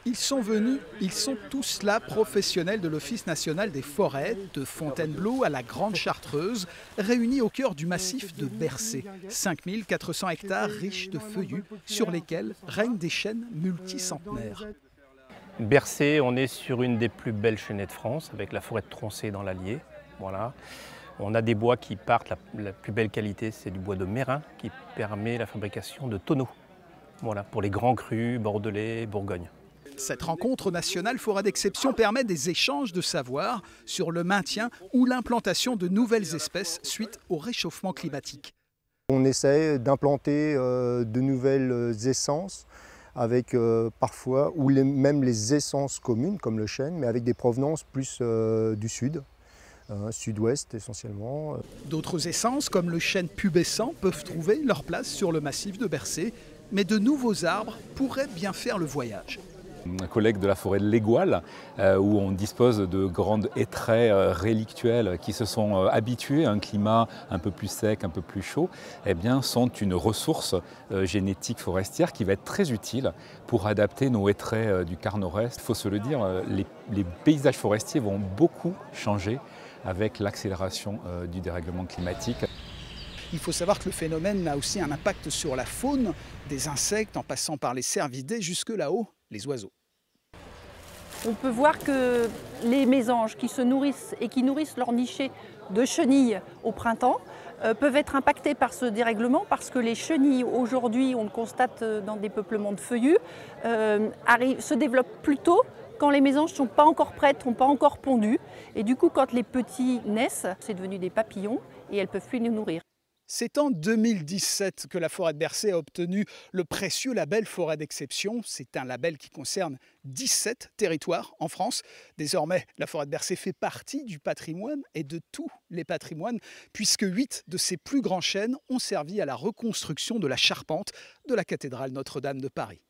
Ils sont venus, ils sont tous là, professionnels de l'Office national des forêts, de Fontainebleau à la Grande Chartreuse, réunis au cœur du massif de Bercé. 5400 hectares riches de feuillus sur lesquels règnent des chênes multicentenaires. Bercé, on est sur une des plus belles chênaies de France, avec la forêt de Troncé dans l'Allier. Voilà. On a des bois qui partent, la plus belle qualité, c'est du bois de Mérin, qui permet la fabrication de tonneaux. Voilà, pour les grands crus, bordelais, Bourgogne. Cette rencontre nationale forêt d'exception permet des échanges de savoir sur le maintien ou l'implantation de nouvelles espèces suite au réchauffement climatique. On essaie d'implanter de nouvelles essences avec parfois, ou même les essences communes comme le chêne, mais avec des provenances plus du sud, sud-ouest essentiellement. D'autres essences comme le chêne pubescent peuvent trouver leur place sur le massif de Bercé, mais de nouveaux arbres pourraient bien faire le voyage. Un collègue de la forêt de l'Égoile, où on dispose de grandes hêtraies rélictuelles qui se sont habituées à un climat un peu plus sec, un peu plus chaud, eh bien, sont une ressource génétique forestière qui va être très utile pour adapter nos hêtraies du quart nord-est. Il faut se le dire, les paysages forestiers vont beaucoup changer avec l'accélération du dérèglement climatique. Il faut savoir que le phénomène a aussi un impact sur la faune, des insectes en passant par les cervidés jusque là-haut, les oiseaux. On peut voir que les mésanges qui se nourrissent et qui nourrissent leur nichée de chenilles au printemps peuvent être impactés par ce dérèglement parce que les chenilles aujourd'hui, on le constate dans des peuplements de feuillus, se développent plus tôt quand les mésanges ne sont pas encore prêtes, ne sont pas encore pondues. Et du coup, quand les petits naissent, c'est devenu des papillons et elles ne peuvent plus les nourrir. C'est en 2017 que la forêt de Bercé a obtenu le précieux label Forêt d'exception. C'est un label qui concerne 17 territoires en France. Désormais, la forêt de Bercé fait partie du patrimoine et de tous les patrimoines, puisque 8 de ses plus grands chênes ont servi à la reconstruction de la charpente de la cathédrale Notre-Dame de Paris.